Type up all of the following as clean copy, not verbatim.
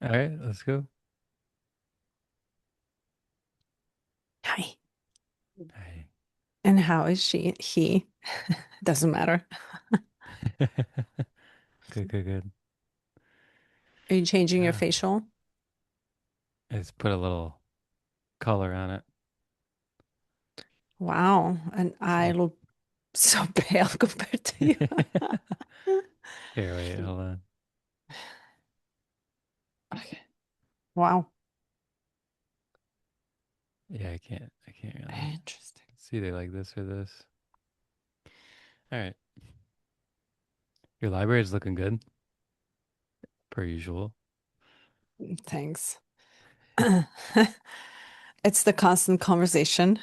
All right, let's go. Hi. Hey. And how is she? He. Doesn't matter. Good, good, good. Are you changing your Yeah. facial? I just put a little color on it. Wow. And I So look so pale compared to you. here, wait, hold on. Okay. Wow. Yeah, I can't really. Interesting. It's either like this or this. All right. Your library is looking good, per usual. Thanks. It's the constant conversation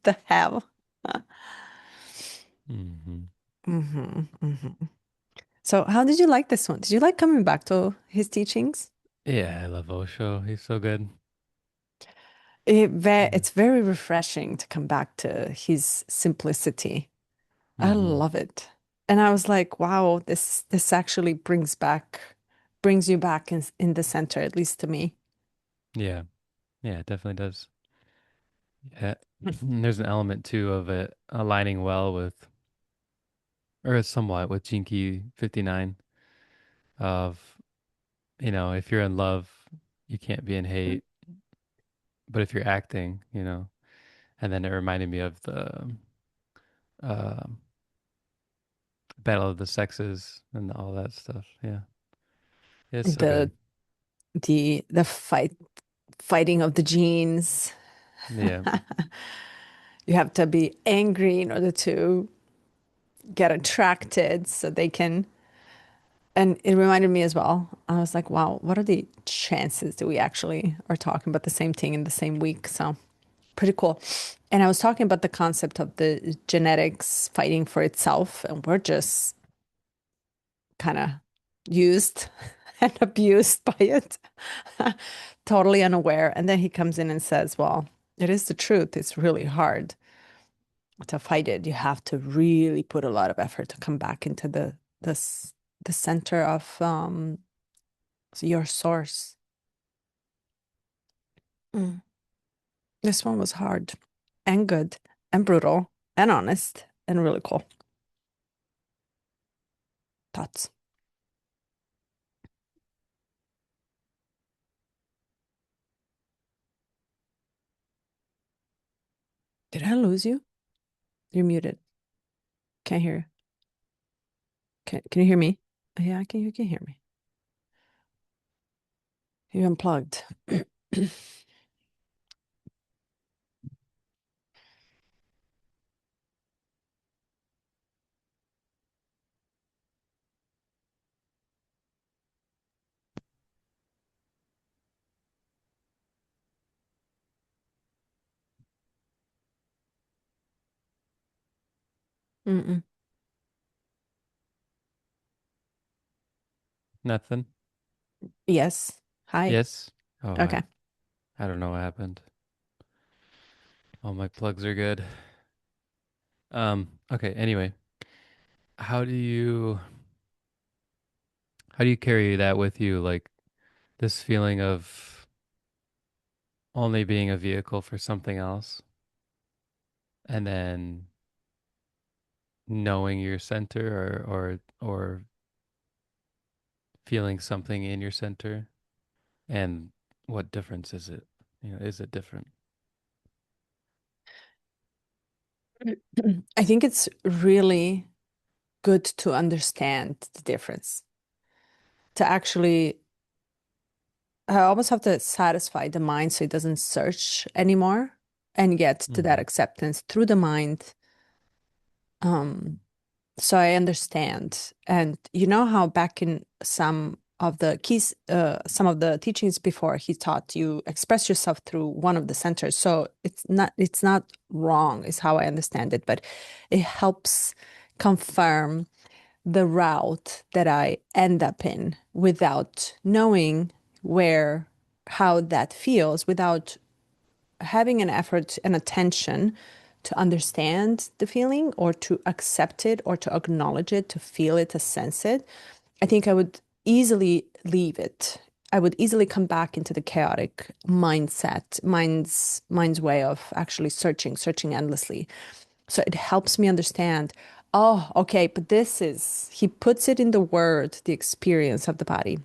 to have. Hmm. So, how did you like this one? Did you like coming back to his teachings? Yeah, I love Osho. He's so good. It's very refreshing to come back to his simplicity. I Mm-hmm. love it. And I was like, wow, this actually brings you back in the center, at least to me. Yeah, yeah, it definitely does. Yeah. There's an element too of it aligning well with, or somewhat with Gene Key 59 of, if you're in love, you can't be in hate. But if you're acting, and then it reminded me of the uh, Battle of the Sexes and all that stuff. Yeah, it's so The good. fighting of the genes. Yeah, You have to be angry in order to get attracted so they can. And it reminded me as well. I was like, wow, what are the chances that we actually are talking about the same thing in the same week? So pretty cool. And I was talking about the concept of the genetics fighting for itself, and we're just kind of used and abused by it, totally unaware. And then he comes in and says, well, it is the truth. It's really hard to fight it. You have to really put a lot of effort to come back into the center of your source. Mm. This one was hard and good and brutal and honest and really cool. Thoughts? Did I lose you? You're muted. Can't hear you. Can you hear me? Yeah, I can. You can hear me. You unplugged. Mm-mm. nothing. Yes. Hi. Yes. Oh, Okay. I don't know what happened. All my plugs are good. Okay, anyway, how do you how do you carry that with you, like this feeling of only being a vehicle for something else and then knowing your center or feeling something in your center, and what difference is it? Is it different? I think it's really good to understand the difference. To actually, I almost have to satisfy the mind so it doesn't search anymore and get to that Mm-hmm. acceptance through the mind. Um, so I understand. And you know how back in some of the teachings before, he taught you express yourself through one of the centers. So it's not wrong, is how I understand it, but it helps confirm the route that I end up in without knowing where, how that feels, without having an effort and attention to understand the feeling or to accept it or to acknowledge it, to feel it, to sense it. I think I would easily leave it I would easily come back into the chaotic mindset, mind's way of actually searching endlessly. So it helps me understand, oh, okay, but this is, he puts it in the word, the experience of the body.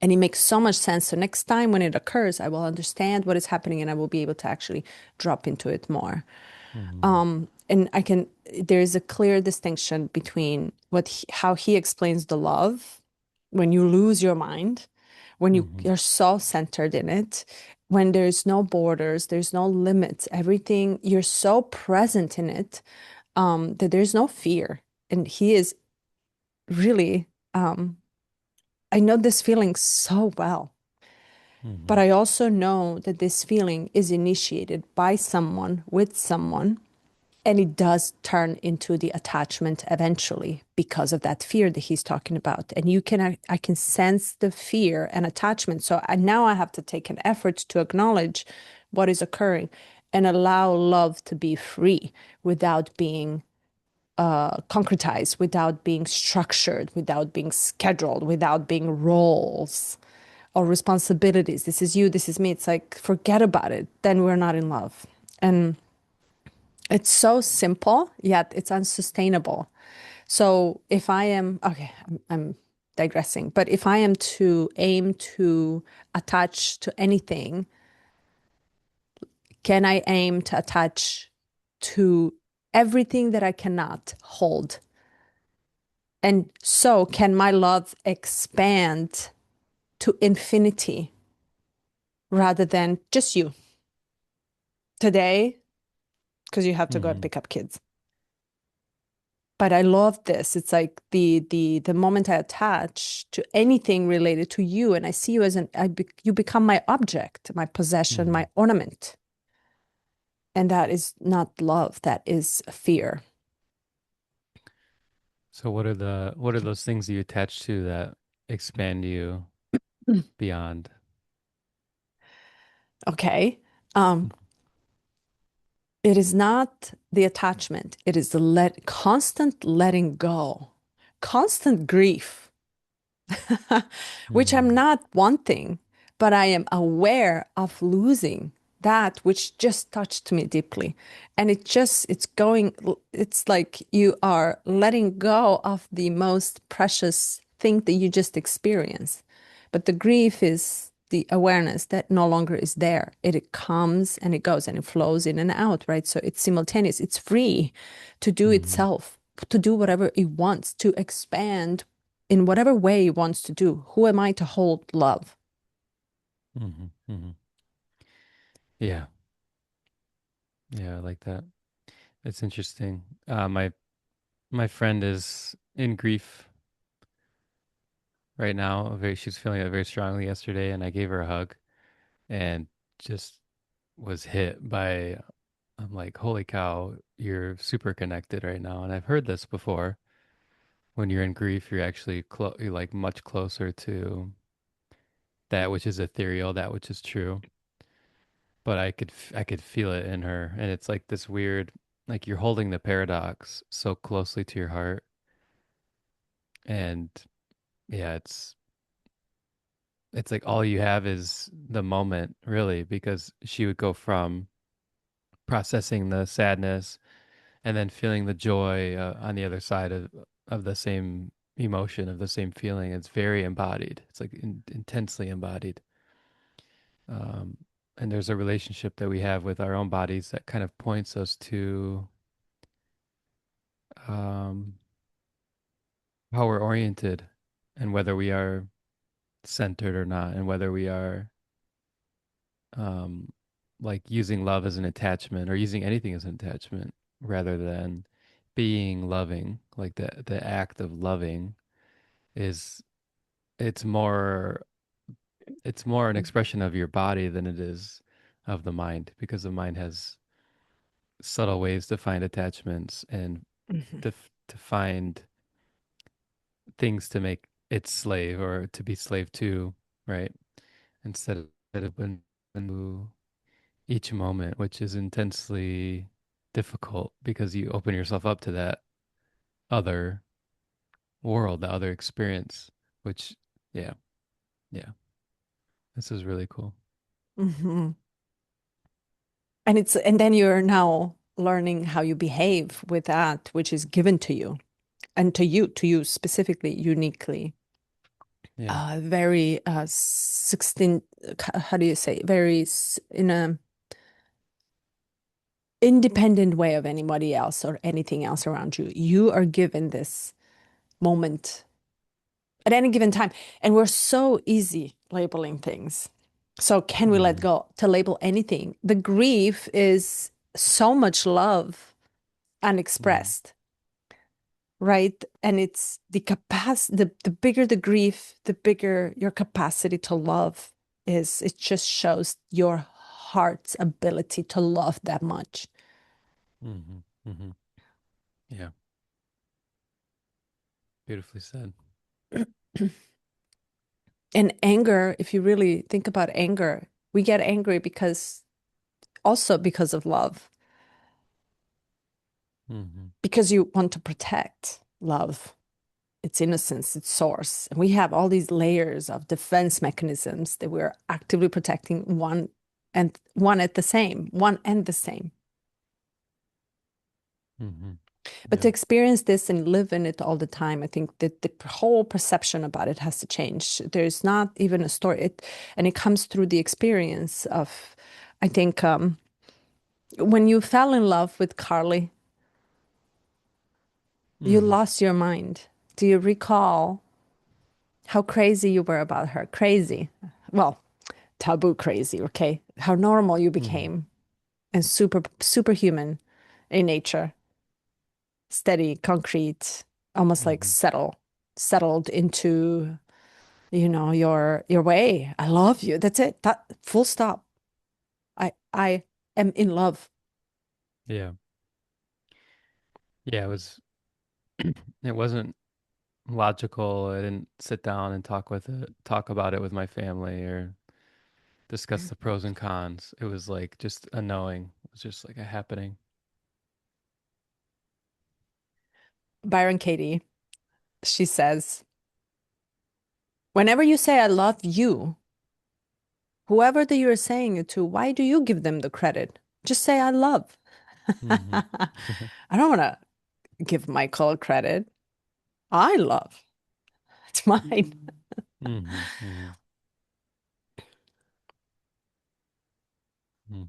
And it makes so much sense. So next time when it occurs, I will understand what is happening and I will be able to actually drop into it more. Mm-hmm. And I can, there is a clear distinction between how he explains the love when you lose your mind, when Mm-hmm. you're so centered in it, when there's no borders, there's no limits, everything, you're so present in it, that there's no fear. And he is really, I know this feeling so well. But Mm-hmm. I also know that this feeling is initiated by someone with someone, and it does turn into the attachment eventually because of that fear that he's talking about. And I can sense the fear and attachment. So now I have to take an effort to acknowledge what is occurring and allow love to be free without being concretized, without being structured, without being scheduled, without being roles or responsibilities. This is you, this is me. It's like, forget about it. Then we're not in love. And it's so simple, yet it's unsustainable. So if I am, okay, I'm digressing, but if I am to aim to attach to anything, can I aim to attach to everything that I cannot hold? And so can my love expand to infinity rather than just you today, because you have to go and Mm-hmm. pick up kids. But I love this. It's like the moment I attach to anything related to you, and I see you as you become my object, my possession, Mm-hmm. my ornament, and that is not love. That is fear. So what are those things that you attach to that expand you beyond? Okay. Um, it is not the attachment. It is the constant letting go, constant grief, which I'm Mm-hmm. not wanting, but I am aware of losing that which just touched me deeply. And it's like you are letting go of the most precious thing that you just experienced. But the grief is the awareness that no longer is there. It comes and it goes and it flows in and out, right? So it's simultaneous, it's free to do Mm-hmm. itself, to do whatever it wants, to expand in whatever way it wants to do. Who am I to hold love? Mm-hmm. Mm-hmm. Yeah. Yeah, I like that. It's interesting. My friend is in grief right now. She's feeling it very strongly yesterday, and I gave her a hug and just was hit by. I'm like, holy cow, you're super connected right now. And I've heard this before. When you're in grief, you're actually you're like much closer to that which is ethereal, that which is true. But I could feel it in her, and it's like this weird, like you're holding the paradox so closely to your heart, and yeah, it's like all you have is the moment, really, because she would go from processing the sadness and then feeling the joy on the other side of the same emotion, of the same feeling. It's very embodied. It's like intensely embodied. Um, and there's a relationship that we have with our own bodies that kind of points us to um, how we're oriented and whether we are centered or not, and whether we are um, like using love as an attachment or using anything as an attachment rather than being loving. Like the act of loving is it's more it's more an expression of your body than it is of the mind, because the mind has subtle ways to find attachments and Mhm. to find things to make its slave or to be slave to, right? Instead of when each moment, which is intensely difficult because you open yourself up to that other world, the other experience, which, yeah, yeah. This is really cool. Hmm. And then you're now learning how you behave with that which is given to you and to you specifically, uniquely. Yeah. Very 16, how do you say, very in a independent way of anybody else or anything else around you. You are given this moment at any given time. And we're so easy labeling things. So can we let Hmm. go to label anything? The grief is so much love Hmm. unexpressed, right? And it's the capacity, the bigger the grief, the bigger your capacity to love is. It just shows your heart's ability to love that much. Hmm. Hmm. Yeah. Beautifully said. And anger, if you really think about anger, we get angry because also because of love, Hmm. because you want to protect love, its innocence, its source. And we have all these layers of defense mechanisms that we're actively protecting one at the same, one and the same. Hmm. But to Yeah. experience this and live in it all the time, I think that the whole perception about it has to change. There's not even a story. And it comes through the experience of, I think, when you fell in love with Carly, you Hmm. lost your mind. Do you recall how crazy you were about her? Crazy. Well, taboo crazy, okay? How normal you Hmm. became and superhuman in nature, steady, concrete, almost like Hmm. settled into, your way. I love you. That's it. That full stop. I am in love. Yeah. Yeah. It wasn't logical. I didn't sit down and talk about it with my family or discuss the pros and cons. It was like just a knowing. It was just like a happening. Byron Katie, she says, whenever you say I love you, whoever that you're saying it to, why do you give them the credit? Just say I love. Hmm. I don't want to give Michael credit. I love. It's mine. Hmm. Hmm.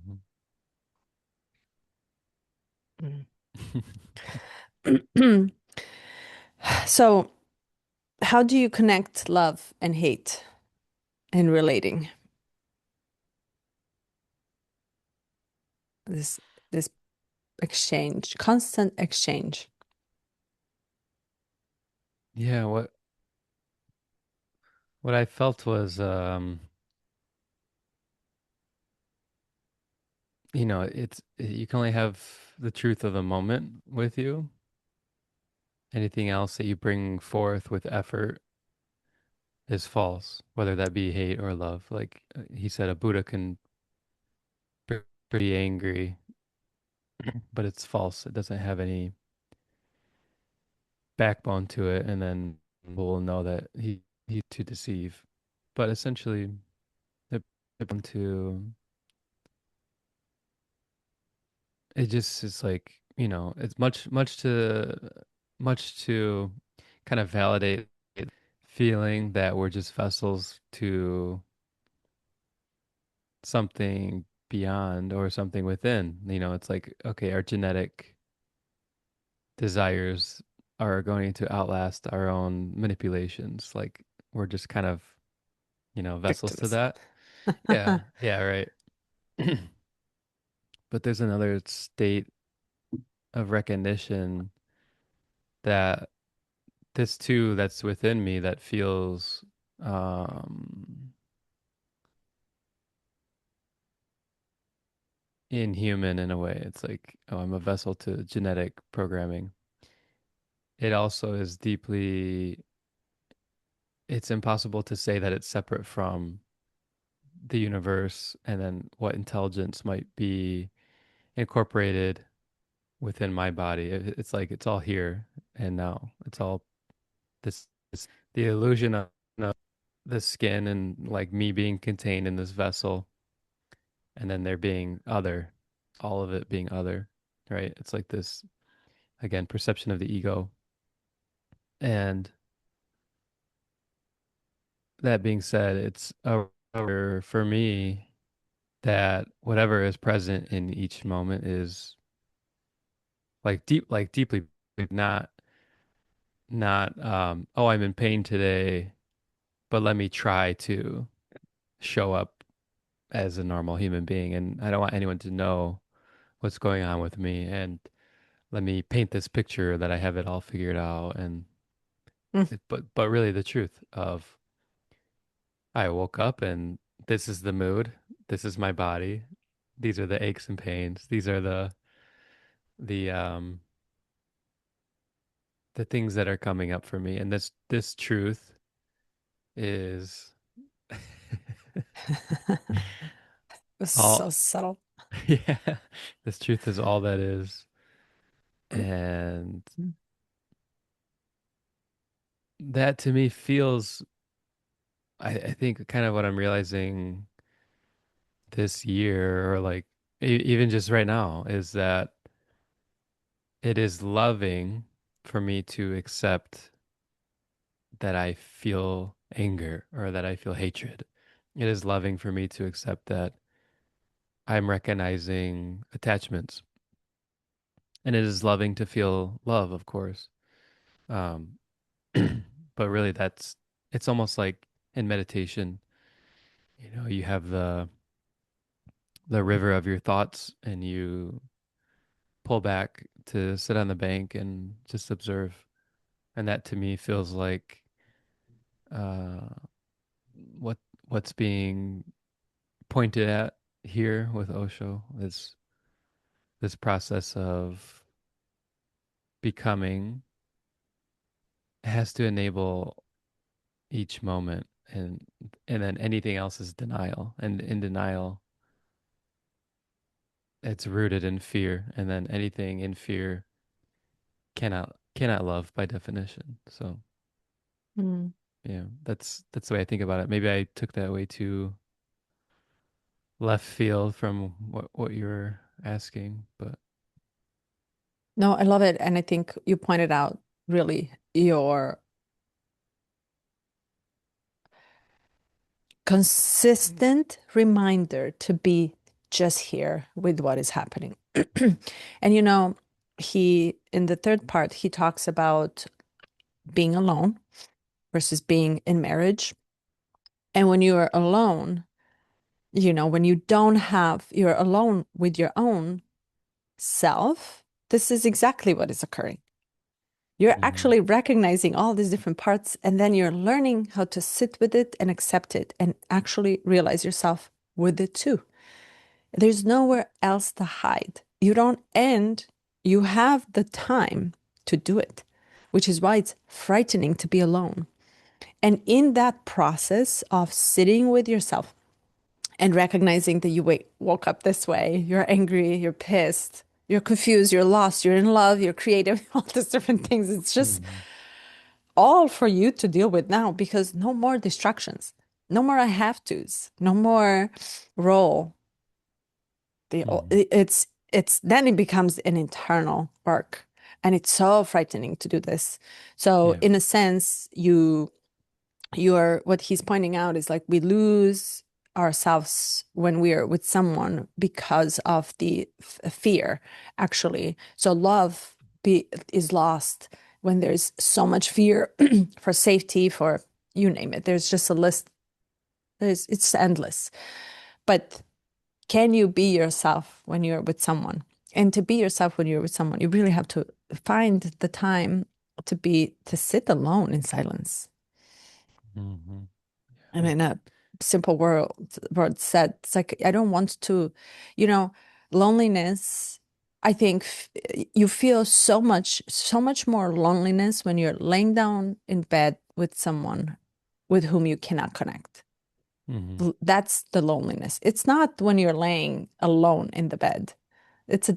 Hmm. So, how do you connect love and hate in relating? This exchange, constant exchange. Yeah, what I felt was you can only have the truth of the moment with you. Anything else that you bring forth with effort is false, whether that be hate or love. Like he said, a Buddha can be angry, but it's false. It doesn't have any backbone to it, and then we'll know that he's to deceive. But essentially, it down to it just is like, it's much to kind of validate feeling that we're just vessels to something beyond or something within. It's like, okay, our genetic desires are going to outlast our own manipulations. Like we're just kind of, vessels to Victims. that. Yeah, yeah, right. But there's another state of recognition that this too that's within me that feels um inhuman in a way. It's like, oh, I'm a vessel to genetic programming. It also is deeply, it's impossible to say that it's separate from the universe and then what intelligence might be incorporated within my body. It's like it's all here and now. It's all this the illusion of no. the skin and like me being contained in this vessel, and then there being other, all of it being other, right? It's like this, again, perception of the ego. And that being said, it's a reminder for me that whatever is present in each moment is like deeply not oh, I'm in pain today, but let me try to show up as a normal human being, and I don't want anyone to know what's going on with me, and let me paint this picture that I have it all figured out. And Mm. but really the truth of I woke up and this is the mood, this is my body, these are the aches and pains, these are the the things that are coming up for me, and this truth is It's all. so subtle. Yeah, this truth is all that is. And that to me feels, I think kind of what I'm realizing this year, or like even just right now, is that it is loving for me to accept that I feel anger or that I feel hatred. It is loving for me to accept that I'm recognizing attachments. And it is loving to feel love, of course. Um, but really it's almost like in meditation, you have the river of your thoughts, and you pull back to sit on the bank and just observe. And that to me feels like uh, what what's being pointed at here with Osho is this process of becoming has to enable each moment, and then anything else is denial. And in denial, it's rooted in fear, and then anything in fear cannot love by definition. So Mm. yeah, that's the way I think about it. Maybe I took that way too left field from what you were asking, but No, I love it. And I think you pointed out really your consistent reminder to be just here with what is happening. And he, in the third part, he talks about being alone versus being in marriage. And when you are alone, when you don't have, you're alone with your own self, this is exactly what is occurring. You're hmm actually recognizing all these different parts, and then you're learning how to sit with it and accept it and actually realize yourself with it too. There's nowhere else to hide. You don't end, you have the time to do it, which is why it's frightening to be alone. And in that process of sitting with yourself and recognizing that you woke up this way, you're angry, you're pissed, you're confused, you're lost, you're in love, you're creative, all these different things. It's just hmm all for you to deal with now because no more distractions, no more I have tos, no more role. hmm It's then it becomes an internal work, and it's so frightening to do this. So yeah. in a sense, you're what he's pointing out is like we lose ourselves when we're with someone because of the fear, actually. So love is lost when there's so much fear for safety, for you name it. There's just a list. It's endless. But can you be yourself when you're with someone? And to be yourself when you're with someone, you really have to find the time to sit alone in silence. hmm And Yeah. in a simple word said, it's like I don't want to, you know, loneliness. I think you feel so much more loneliness when you're laying down in bed with someone with whom you cannot connect. hmm That's the loneliness. It's not when you're laying alone in the bed. It's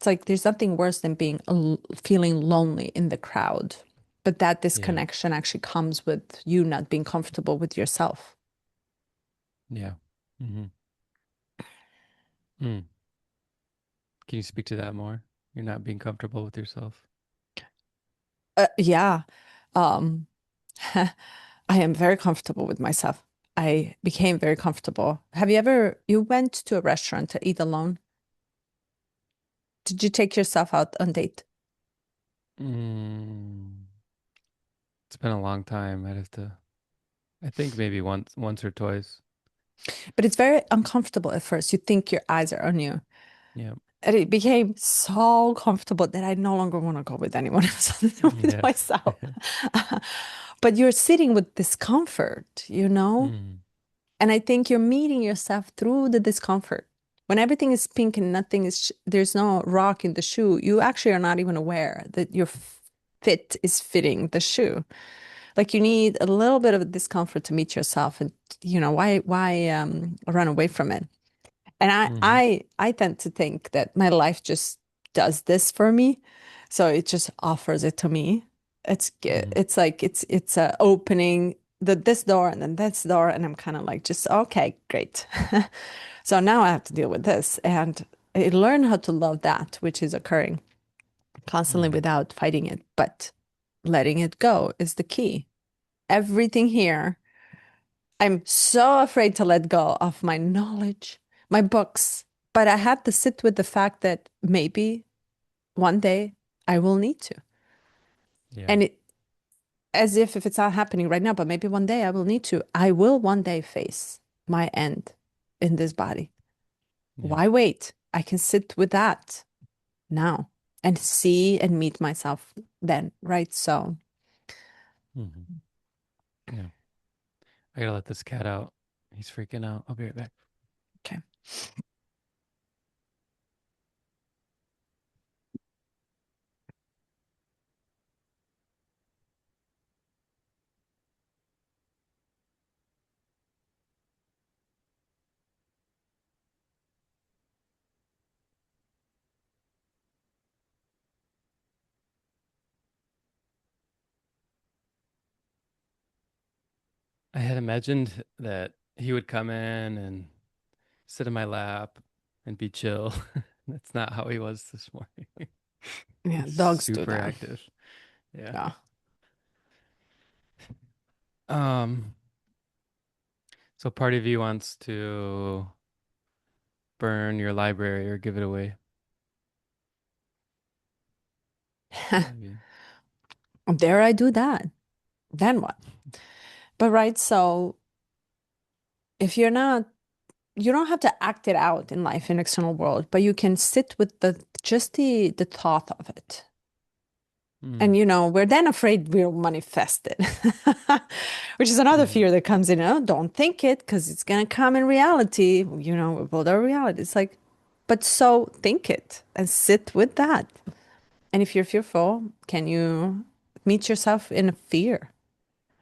like there's nothing worse than being feeling lonely in the crowd. But that Yeah. disconnection actually comes with you not being comfortable with yourself. Yeah. Hmm. Mm. Can you speak to that more? You're not being comfortable with yourself. Yeah. Um, I am very comfortable with myself. I became very comfortable. Have you ever, you went to a restaurant to eat alone? Did you take yourself out on date? Mm. It's been a long time. I'd have to, I think maybe once or twice. But it's very uncomfortable at first. You think your eyes are on you. Yeah. And it became so comfortable that I no longer want to go with anyone else other than with Yeah. myself. But you're sitting with discomfort, you know? Mm. And I think you're meeting yourself through the discomfort. When everything is pink and nothing is, there's no rock in the shoe, you actually are not even aware that your fit is fitting the shoe. Like you need a little bit of discomfort to meet yourself, and why run away from it? And Hmm. I tend to think that my life just does this for me. So it just offers it to me. Hmm. It's like it's opening this door and then this door, and I'm kind of like just okay, great. So now I have to deal with this, and I learn how to love that which is occurring constantly Hmm. without fighting it. But letting it go is the key. Everything here, I'm so afraid to let go of my knowledge, my books, but I have to sit with the fact that maybe one day I will need to. Yeah. And it, as if it's not happening right now, but maybe one day I will need to. I will one day face my end in this body. Yeah. Why wait? I can sit with that now and see and meet myself then, right? So, Hmm. Yeah. I gotta let this cat out. He's freaking out. I'll be right back. okay. I had imagined that he would come in and sit in my lap and be chill. That's not how he was this morning. Yeah, He's dogs do super that. active. Yeah. Yeah. Um, so part of you wants to burn your library or give it away, maybe. Dare I do that? Then what? But right, so if you're not, you don't have to act it out in life in external world, but you can sit with the thought of it. Mm. And we're then afraid we'll manifest it, which is another Yeah. fear that comes in. Oh, don't think it because it's gonna come in reality. We build our reality. It's like, but so think it and sit with that. And if you're fearful, can you meet yourself in a fear?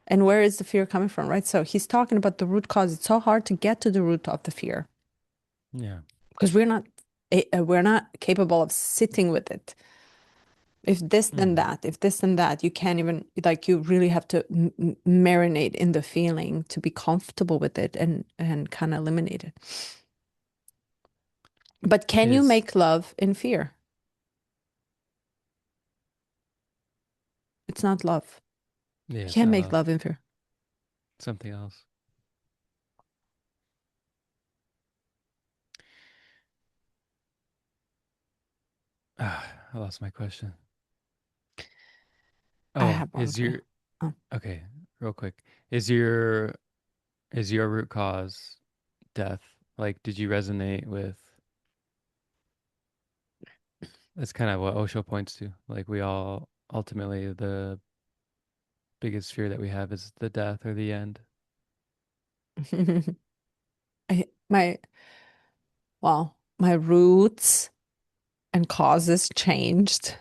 And where is the fear coming from, right? So he's talking about the root cause. It's so hard to get to the root of the fear Yeah. because we're not capable of sitting with it. If this then Hmm. that, if this then that, you can't even like you really have to marinate in the feeling to be comfortable with it and kind of eliminate it. But can you Is make love in fear? It's not love. yeah, You it's can't not make love. love in fear. Something else. I lost my question. I Oh, have one for you. Oh. okay, real quick. Is your is your root cause death? Like, did you resonate with that's kind of what Osho points to. Like we all ultimately the biggest fear that we have is the death or the end. My my roots and causes changed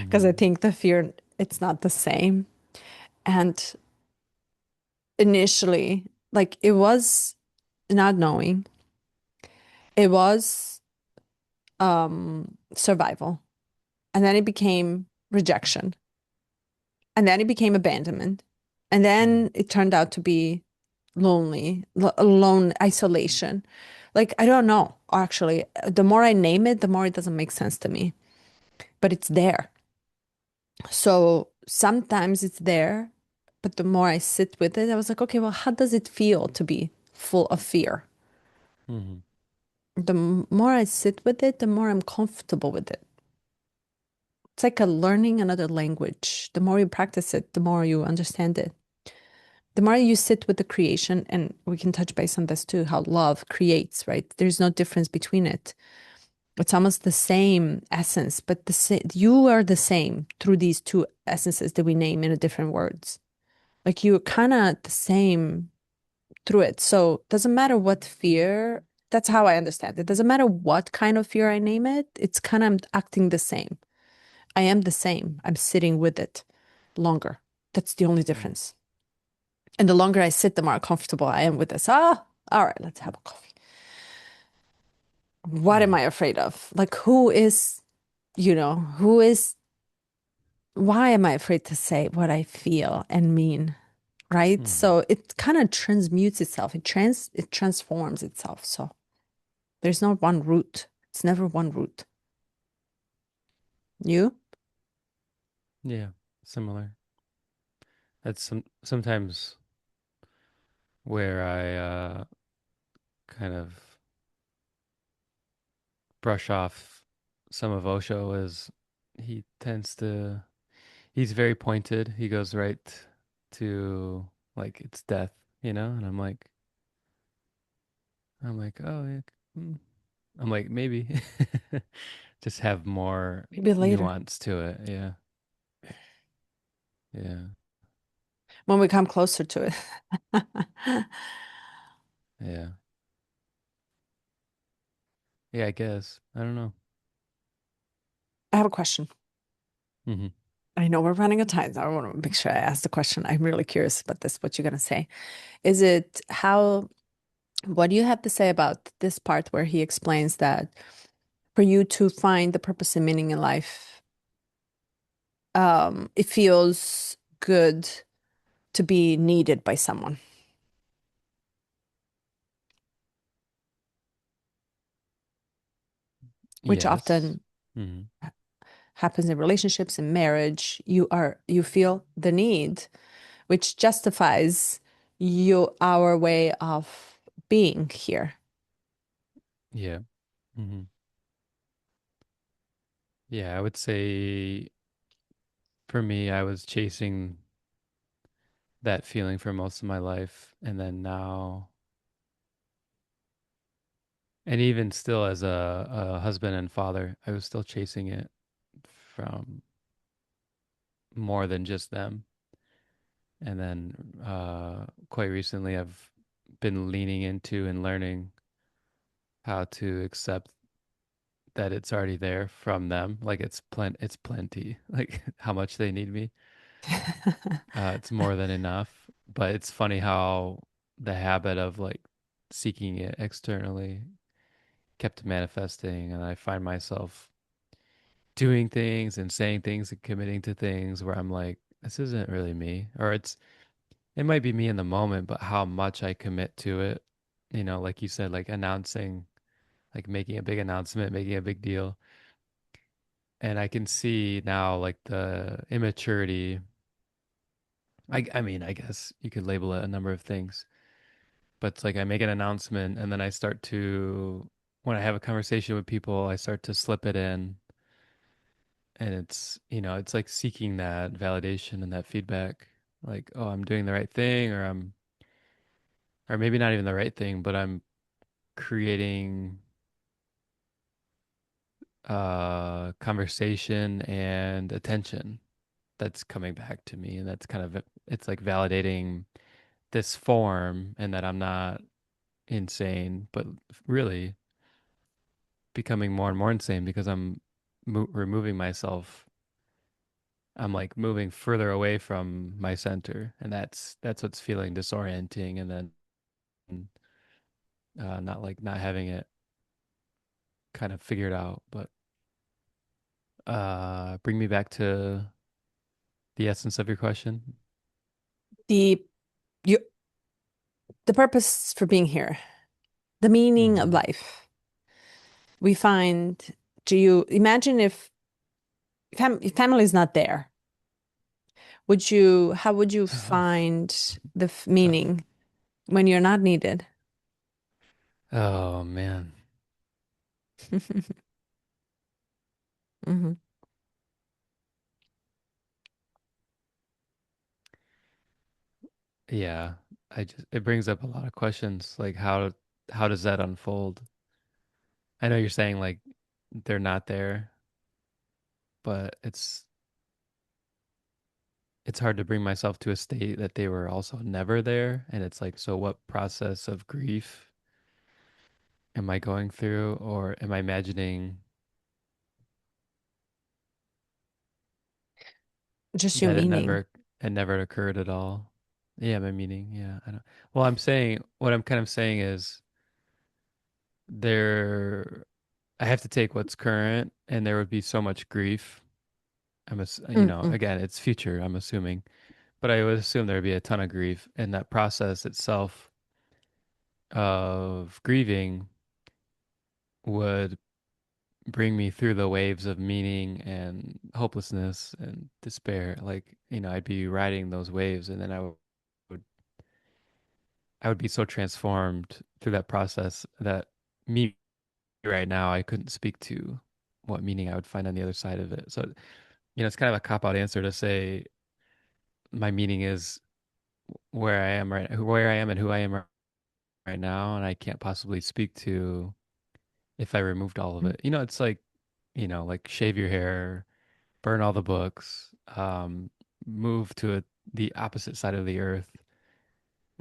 because I Hmm. think the fear it's not the same. And initially, like it was not knowing, it was survival, and then it became rejection, And then it became abandonment. And Mm. then it turned out to be lonely, alone, isolation. Like, I don't know, actually. The more I name it, the more it doesn't make sense to me, but it's there. So sometimes it's there, but the more I sit with it, I was like, okay, well, how does it feel to be full of fear? Hmm. More I sit with it, the more I'm comfortable with it. It's like a learning another language. The more you practice it, the more you understand it. The more you sit with the creation, and we can touch base on this too, how love creates, right? There's no difference between it. It's almost the same essence, but you are the same through these two essences that we name in a different words. Like you're kind of the same through it. So it doesn't matter what fear, that's how I understand it. Doesn't matter what kind of fear I name it, it's kind of acting the same. I am the same. I'm sitting with it longer. That's the only Mm. difference. And the longer I sit, the more comfortable I am with this. Ah, all right, let's have a coffee. What am Yeah. I afraid of? Like, who is, who is, why am I afraid to say what I feel and mean? Right? Hmm. So it kind of transmutes itself. It transforms itself. So there's not one route. It's never one route. You? Yeah. Similar. That's sometimes where I kind of brush off some of Osho is he tends to he's very pointed. He goes right to like it's death, and I'm like, oh yeah. mm. I'm like maybe just have more Maybe later. nuance to it. Yeah. Yeah. When we come closer to it. I Yeah. Yeah, I guess. I don't know. have a question. Hmm. I know we're running out of time. So I want to make sure I ask the question. I'm really curious about this, what you're going to say. Is it what do you have to say about this part where he explains that for you to find the purpose and meaning in life, it feels good to be needed by someone, which Yes. often Hmm. happens in relationships in marriage. You feel the need, which justifies our way of being here. Yeah. Hmm. Yeah, I would say for me, I was chasing that feeling for most of my life. And then now, and even still as a husband and father, I was still chasing it from more than just them. And then quite recently, I've been leaning into and learning how to accept that it's already there from them. Like it's plenty, like how much they need me. It's more than enough. But it's funny how the habit of like seeking it externally kept manifesting, and I find myself doing things and saying things and committing to things where I'm like, this isn't really me, or it might be me in the moment, but how much I commit to it, like you said, like announcing, like making a big announcement, making a big deal. And I can see now like the immaturity. I mean, I guess you could label it a number of things, but it's like I make an announcement and then I start to, when I have a conversation with people, I start to slip it in. And it's like seeking that validation and that feedback, like, oh, I'm doing the right thing, or maybe not even the right thing, but I'm creating conversation and attention that's coming back to me. And that's kind of, it's like validating this form and that I'm not insane, but really becoming more and more insane because I'm removing myself. I'm like moving further away from my center, and that's what's feeling disorienting, and then not having it kind of figured out. But bring me back to The essence of your question? The you the purpose for being here, the meaning of Hmm. life. We find, do you imagine if family is not there? How would you Oh, find the tough. meaning when you're not needed? Oh man. Hmm. Yeah. It brings up a lot of questions. Like how does that unfold? I know you're saying like they're not there, but it's hard to bring myself to a state that they were also never there. And it's like, so what process of grief am I going through, or am I imagining Just your that meaning. it never occurred at all? Yeah, my meaning. Yeah, I don't. Well, I'm saying what I'm kind of saying is there. I have to take what's current, and there would be so much grief. Mm-mm. Again, it's future. I'm assuming, but I would assume there would be a ton of grief, and that process itself of grieving would bring me through the waves of meaning and hopelessness and despair. Like, I'd be riding those waves, and then would I would be so transformed through that process that me right now I couldn't speak to what meaning I would find on the other side of it. So, it's kind of a cop out answer to say my meaning is where I am and who I am right now, and I can't possibly speak to if I removed all of it. It's like shave your hair, burn all the books, move to the opposite side of the earth.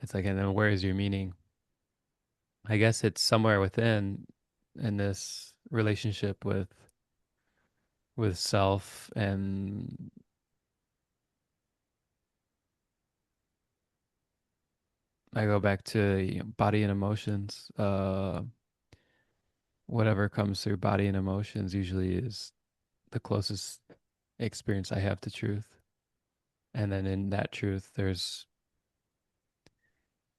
It's like, and then where is your meaning? I guess it's somewhere within in this relationship with self, and I go back to body and emotions. Whatever comes through body and emotions usually is the closest experience I have to truth. And then in that truth, there's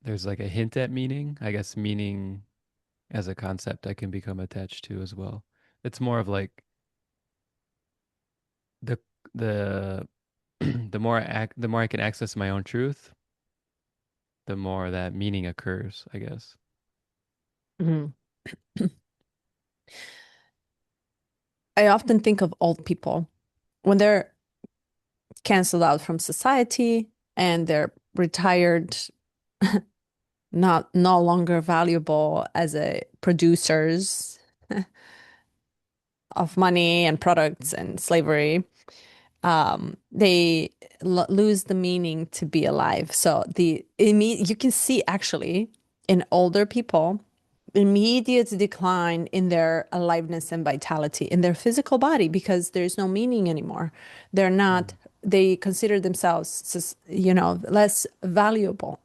like a hint at meaning. I guess meaning as a concept I can become attached to as well. It's more of like the the the more I can access my own truth, the more that meaning occurs, I guess. Mhm. I often think of old people when they're canceled out from society and they're retired, not no longer valuable as a producers of money and products and slavery. They lose the meaning to be alive. So you can see actually in older people immediate decline in their aliveness and vitality in their physical body because there's no meaning anymore. They're not, Mm. they consider themselves, less valuable.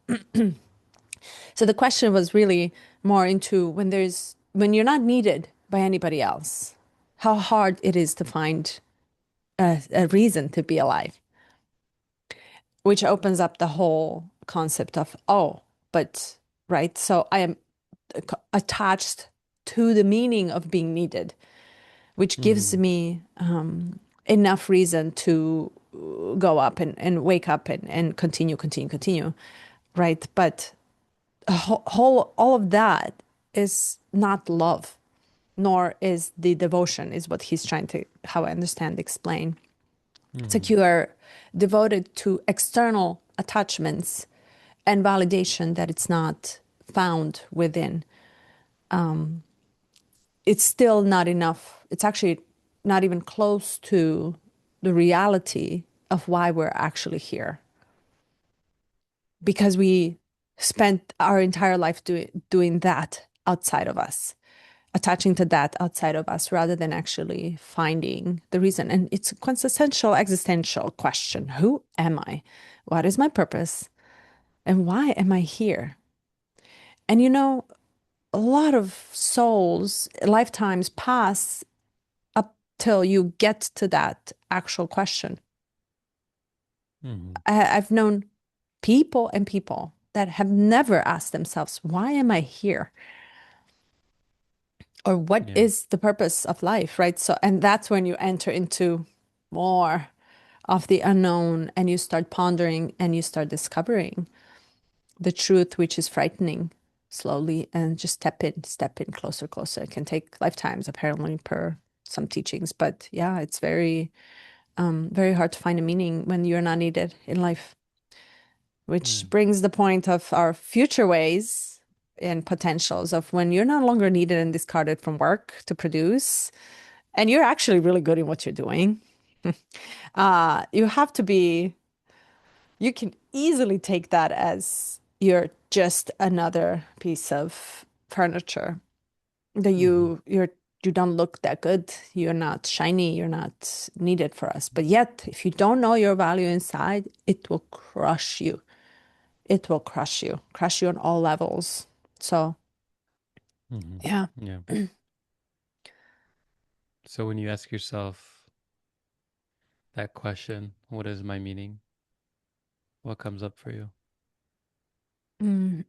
So the question was really more into when you're not needed by anybody else, how hard it is to find a reason to be alive, which opens up the whole concept of, oh, but, right? So I am attached to the meaning of being needed, which gives Mm. me enough reason to go up and wake up and continue, continue, continue, right? But all of that is not love, nor is the devotion, is what he's trying to, how I understand, explain. It's like Mm. you are devoted to external attachments and validation that it's not found within. It's still not enough. It's actually not even close to the reality of why we're actually here. Because we spent our entire life doing that outside of us, attaching to that outside of us, rather than actually finding the reason. And it's a quintessential existential question. Who am I? What is my purpose? And why am I here? And a lot of souls, lifetimes pass up till you get to that actual question. Mm-hmm. I've known people and people that have never asked themselves, why am I here? Or what Yeah. is the purpose of life, right? So, and that's when you enter into more of the unknown and you start pondering and you start discovering the truth, which is frightening slowly and just step in closer, closer. It can take lifetimes, apparently, per some teachings. But yeah, it's very hard to find a meaning when you're not needed in life, Yeah. which brings the point of our future ways and potentials of when you're no longer needed and discarded from work to produce, and you're actually really good in what you're doing. You have to be, you can easily take that as you're just another piece of furniture that Mm-hmm. you don't look that good, you're not shiny, you're not needed for us. But yet if you don't know your value inside, it will crush you. It will crush you on all levels. So Mm-hmm. yeah. Yeah. So when you ask yourself that question, what is my meaning? What comes up for you? Mm.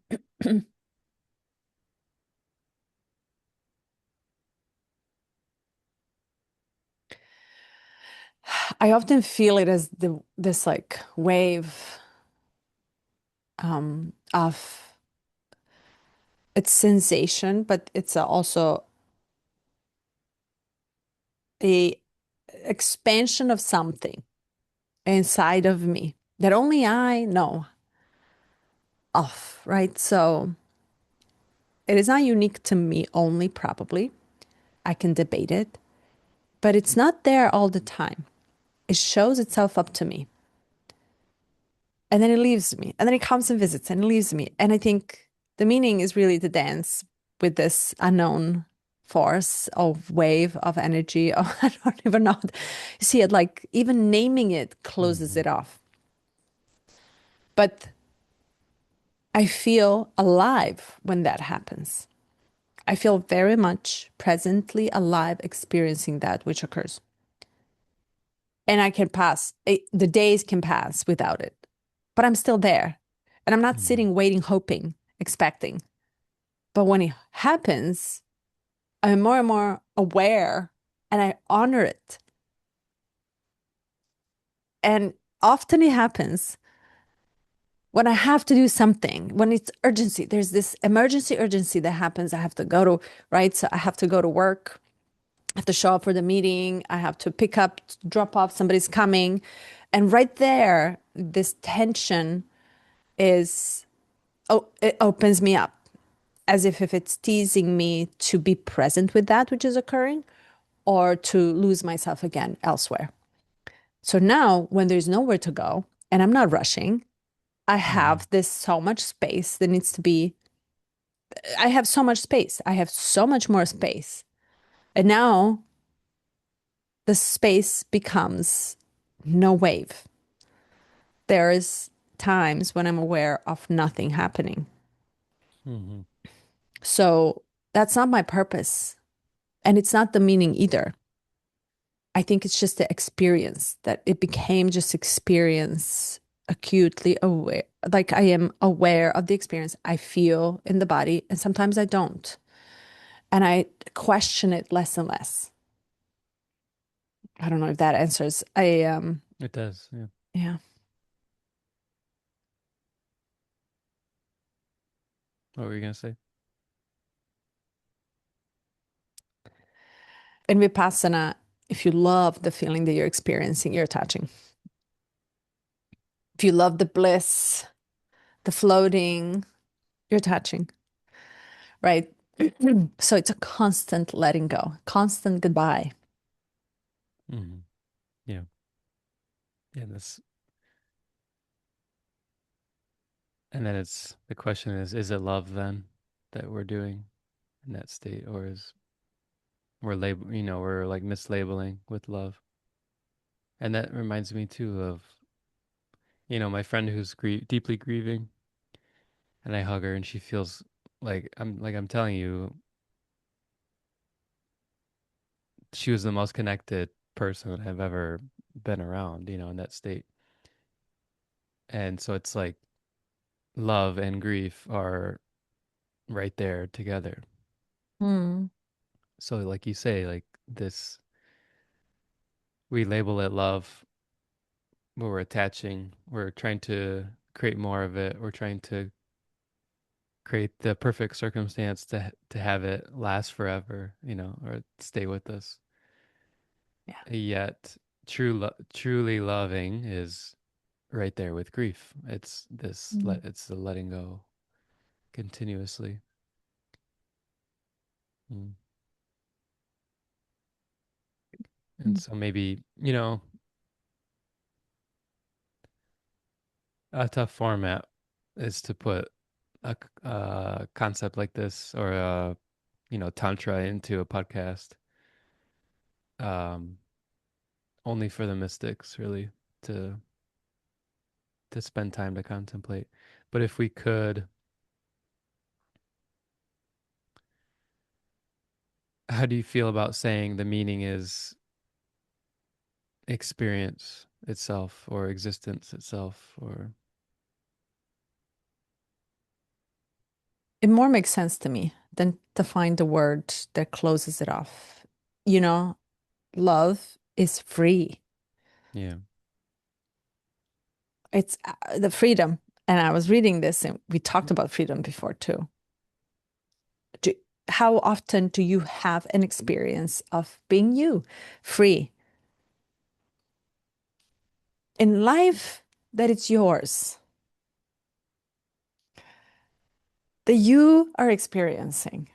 I often feel it as this like wave of it's sensation, but it's also a expansion of something inside of me that only I know of, right? So it is not unique to me only, probably. I can debate it, but it's not there all the time. It shows itself up to me. And then it leaves me. And then it comes and visits and it leaves me. And I think the meaning is really to dance with this unknown force of wave of energy. Oh, I don't even know. You see it like even naming it closes Mm-hmm. it off. But I feel alive when that happens. I feel very much presently alive experiencing that which occurs. And I can the days can pass without it, but I'm still there. And I'm not Mm-hmm. sitting, waiting, hoping, expecting. But when it happens, I'm more and more aware and I honor it. And often it happens when I have to do something, when it's urgency. There's this emergency urgency that happens. I have to go to, right? So I have to go to work. I have to show up for the meeting. I have to pick up, drop off, somebody's coming. And right there, this tension is, oh, it opens me up as if it's teasing me to be present with that which is occurring or to lose myself again elsewhere. So now, when there's nowhere to go and I'm not rushing, I Mm-hmm. have this so much space that needs to be, I have so much space. I have so much more space. And now the space becomes no wave. There is times when I'm aware of nothing happening. Mm-hmm. So that's not my purpose. And it's not the meaning either. I think it's just the experience that it became just experience acutely aware. Like I am aware of the experience I feel in the body, and sometimes I don't. And I question it less and less. I don't know if that answers. It does. Yeah. Yeah. What were you gonna say? In Vipassana, if you love the feeling that you're experiencing, you're touching. If you love the bliss, the floating, you're touching, right? So it's a constant letting go, constant goodbye. Mm-hmm. Yeah. Yeah. This, and then it's the question is it love then that we're doing in that state, or is we're like mislabeling with love? And that reminds me too of, my friend who's deeply grieving, and I hug her, and she feels like I'm telling you, she was the most connected person I've ever been around, in that state. And so it's like love and grief are right there together. Mm. So like you say, like this, we label it love, but we're attaching, we're trying to create more of it. We're trying to create the perfect circumstance to have it last forever, or stay with us. Yeah. Yet truly loving is right there with grief. Mm. It's the letting go continuously. Mm. And Mm. so maybe, a tough format is to put a concept like this or tantra into a podcast. Um, only for the mystics, really, to to spend time to contemplate. But if we could, how do you feel about saying the meaning is experience itself or existence itself or It more makes sense to me than to find the word that closes it off. You know, love is free. yeah. It's the freedom. And I was reading this, and we talked about freedom before too. Do, how often do you have an experience of being you, free in life that it's yours, that you are experiencing?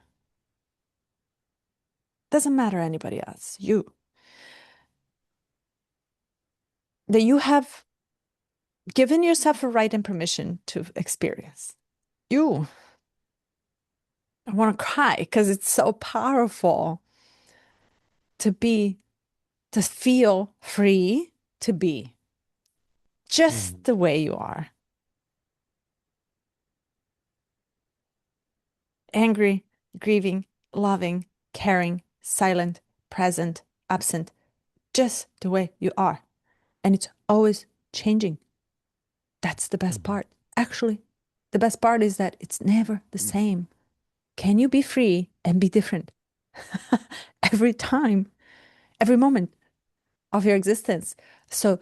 Doesn't matter anybody else, you, that you have given yourself a right and permission to experience. You, I want to cry because it's so powerful to be, to feel free to be just Mm-hmm. the way you are. Angry, grieving, loving, caring, silent, present, absent, just the way you are. And it's always changing. That's the best Mm-hmm. part. Actually, the best part is that it's never the same. Can you be free and be different every time, every moment of your existence? So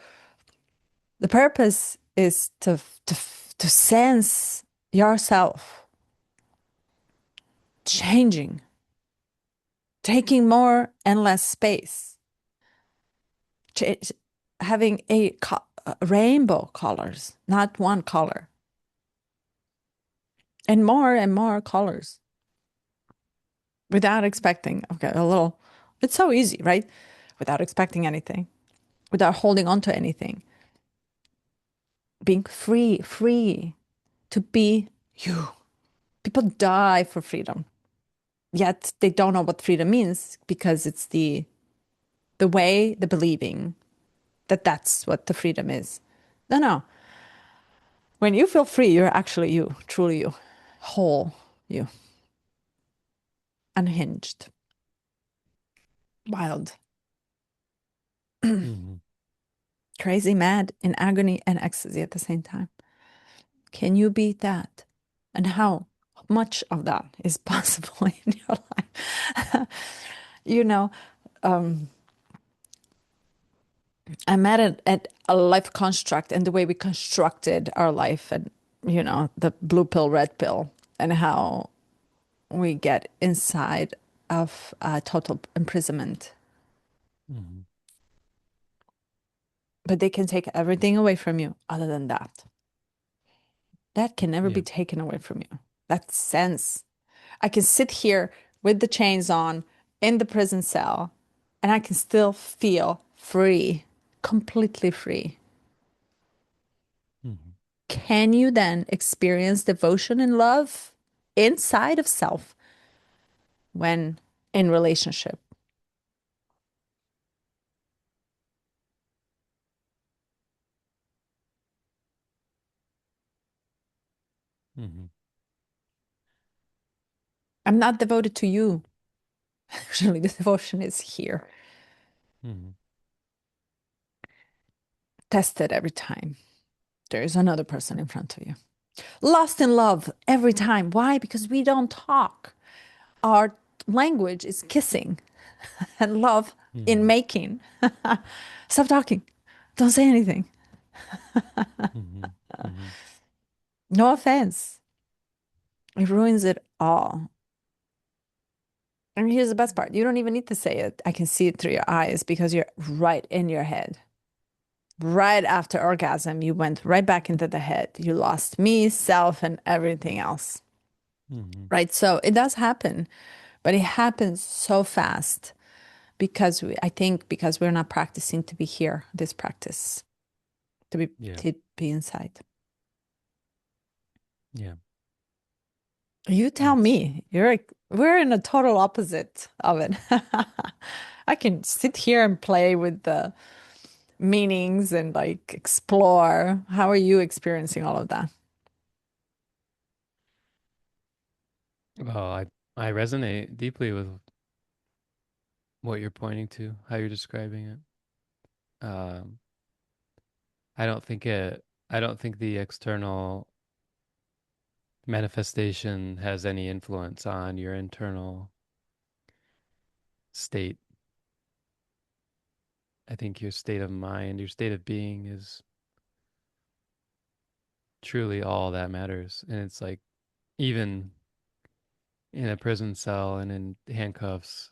the purpose is to sense yourself changing, taking more and less space, ch- having rainbow colors, not one color, and more colors without expecting. Okay, a little, it's so easy, right? Without expecting anything, without holding on to anything, being free to be you. People die for freedom, yet they don't know what freedom means because it's the way, the believing that that's what the freedom is. No, no. When you feel free, you're actually you, truly you, whole you, unhinged, wild, Mm-hmm. crazy, mad, in agony and ecstasy at the same time. Can you beat that? And how much of that is possible in your life? you know, um, I'm at a life construct and the way we constructed our life and, the blue pill, red pill, and how we get inside of total imprisonment. Mm-hmm. But they can take everything away from you other than that. That can never be Yeah. taken away from you. That sense. I can sit here with the chains on in the prison cell and I can still feel free, completely free. Mm-hmm. Can you then experience devotion and love inside of self when in relationship? Mm-hmm. I'm not devoted to you. Actually, the devotion is here, Mm-hmm. tested every time. There's another person in front of you. Lost in love every time. Why? Because we don't talk. Our language is kissing and love in Mm-hmm. making. Stop talking. Don't say anything. Mm-hmm. Mm-hmm. No offense. It ruins it all. And here's the best part. You don't even need to say it. I can see it through your eyes because you're right in your head. Right after orgasm, you went right back into the head. You lost me, self, and everything else. Mm-hmm. Right? So it does happen, but it happens so fast because I think because we're not practicing to be here, this practice, to be Yeah. to be inside. Yeah. You tell That's me. We're in a total opposite of it. I can sit here and play with the meanings and like explore. How are you experiencing all of that? well, I resonate deeply with what you're pointing to, how you're describing it. Um, I don't think it. I don't think the external manifestation has any influence on your internal state. I think your state of mind, your state of being is truly all that matters. And it's like, even in a prison cell and in handcuffs,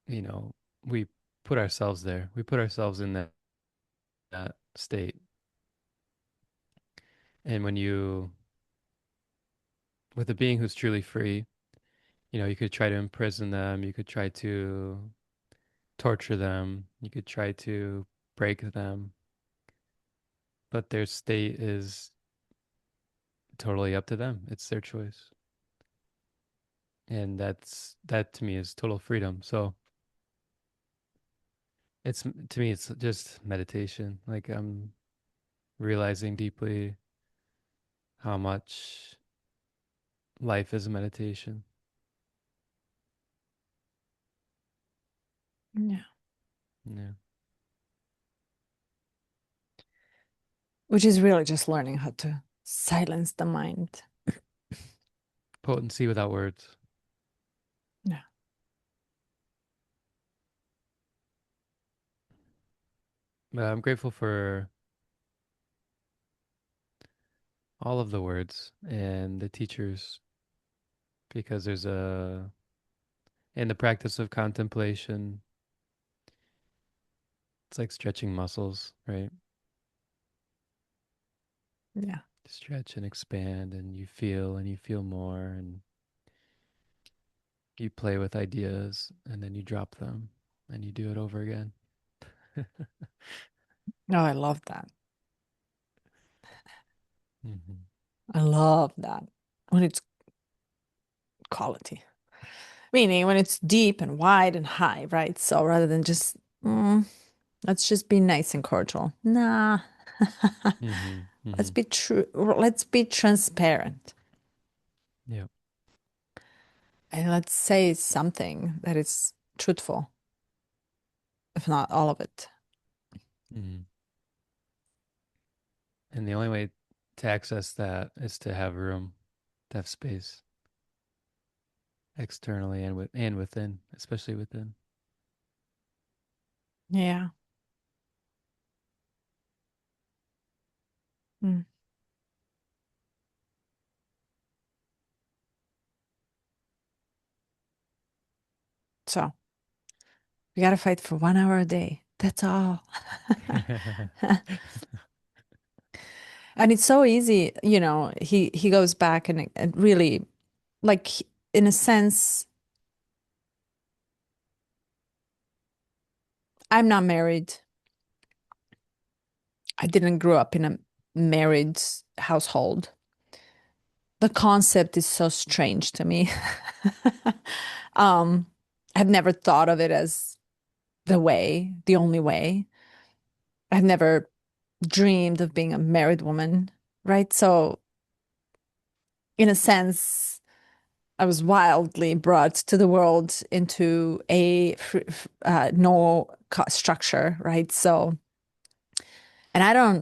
you know, we put ourselves there. We put ourselves in that state. And when you, with a being who's truly free, you could try to imprison them, you could try to torture them, you could try to break them, but their state is totally up to them. It's their choice. And that to me is total freedom. So it's to me it's just meditation. Like I'm realizing deeply how much life is a meditation. Yeah. Yeah. Which is really just learning how to silence the mind. Potency without words. Yeah. But I'm grateful for all of the words and the teachers, because there's a in the practice of contemplation, it's like stretching muscles, right? Yeah. Stretch and expand, and you feel more, and you play with ideas, and then you drop them, and you do it over again. No, I love that. Hmm. I love that. When it's quality, meaning when it's deep and wide and high, right? So rather than just, let's just be nice and cordial. Nah, Hmm. let's Hmm. be true. Let's be transparent. Yeah. And let's say something that is truthful, if not all of it. Hmm. And the only way to access that is to have room, to have space externally and within, especially within. Yeah. Mm. So we got to fight for 1 hour a day. That's all. And it's so easy, he goes back and really like in a sense, I'm not married. I didn't grow up in a married household. The concept is so strange to me. Um, I've never thought of it as the only way. I've never dreamed of being a married woman, right? So, in a sense, I was wildly brought to the world into a no structure, right? So, and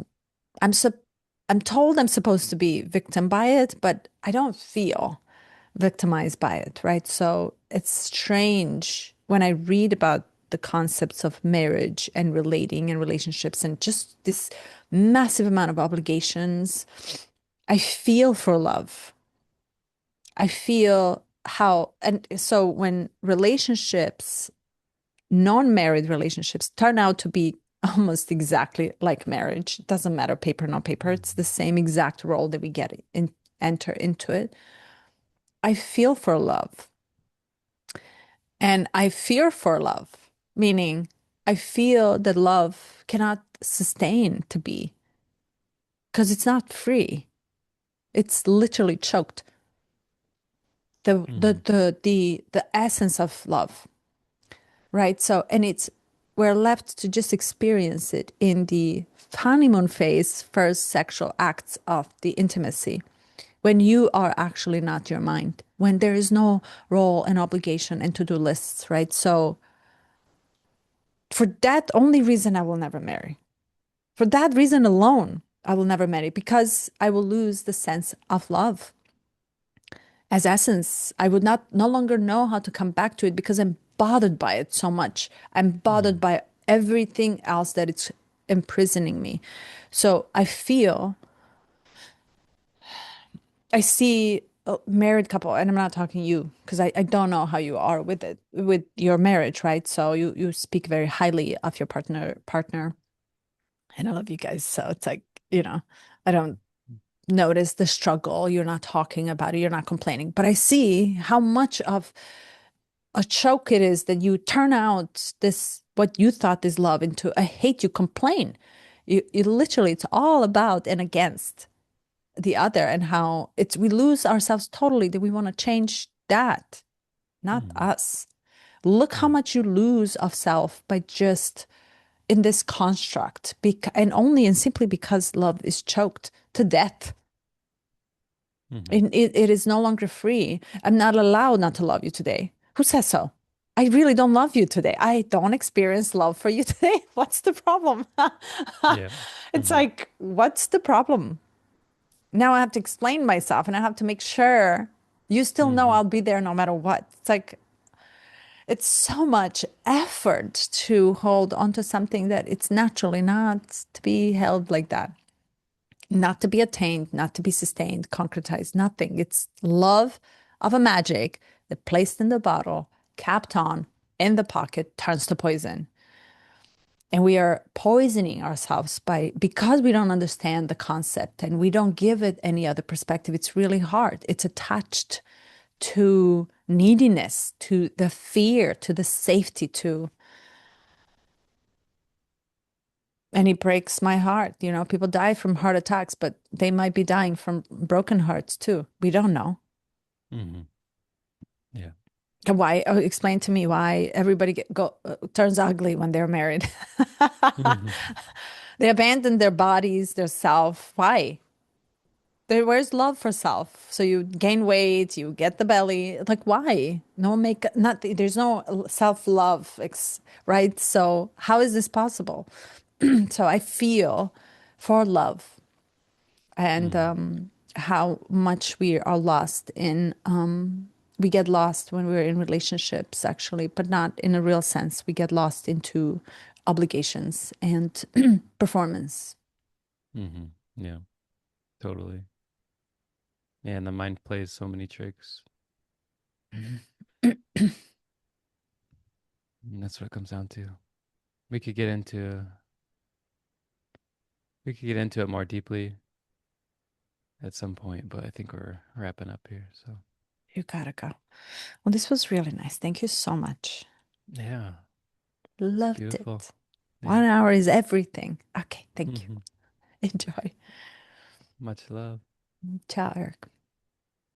I'm sup I'm told I'm supposed to be victim by it, but I don't feel victimized by it, right? So it's strange when I read about the concepts of marriage and relating and relationships and just this massive amount of obligations. I feel for love. I feel how, and so when relationships, non-married relationships, turn out to be almost exactly like marriage, it doesn't matter paper, not paper, it's the Mhm. same exact role that we get in, enter into it. I feel for love and I fear for love, meaning I feel that love cannot sustain to be because it's not free. It's literally choked. Mhm. The essence of love, right? So, and it's we're left to just experience it in the honeymoon phase, first sexual acts of the intimacy, when you are actually not your mind, when there is no role and obligation and to-do lists, right? So, for that only reason, I will never marry. For that reason alone, I will never marry because I will lose the sense of love as essence. I would not no longer know how to come back to it because I'm bothered by it so much. I'm bothered Mhm. by everything else that it's imprisoning me. So I feel, I see a married couple, and I'm not talking you because I don't know how you are with it, with your marriage, right? So you speak very highly of your partner, and I love you guys. So it's like, I don't notice the struggle. You're not talking about it, you're not complaining, but I see how much of a choke it is that you turn out this what you thought is love into a hate. You complain. You literally, it's all about and against the other, and how it's we lose ourselves totally, that we want to change that, not Mhm. us. Look how Yeah. much you lose of self by just in this construct, and only and simply because love is choked to death. Mhm. It is no longer free. I'm not allowed not to love you today. Who says so? I really don't love you today. I don't experience love for you today. What's the problem? Yeah. It's Mhm. like, what's the problem? Now I have to explain myself and I have to make sure you still know Mhm. I'll be there no matter what. It's like, it's so much effort to hold onto something that it's naturally not to be held like that, not to be attained, not to be sustained, concretized, nothing. It's love of a magic that placed in the bottle, capped on, in the pocket, turns to poison. And we are poisoning ourselves by because we don't understand the concept and we don't give it any other perspective. It's really hard. It's attached to neediness, to the fear, to the safety, to and it breaks my heart. People die from heart attacks, but they might be dying from broken hearts too. We don't know. Mhm. Yeah. Why? Oh, explain to me why everybody turns ugly when they're married. Mhm. They abandon their bodies, their self. Why? Where's love for self? So you gain weight, you get the belly. Like why? No make not there's no self-love, right? So how is this possible? So I feel for love and Mhm. how much we are lost in we get lost when we're in relationships actually, but not in a real sense. We get lost into obligations and performance. Mhm. Yeah. Totally. Yeah, and the mind plays so many tricks. And that's what it comes down to. We could get into we could get into it more deeply at some point, but I think we're wrapping up here. So You gotta go. Well, this was really nice. Thank you so much. yeah, Loved beautiful. it. Yeah. 1 hour is everything. Okay, thank you. Hmm. Enjoy. Much love. Ciao, Eric.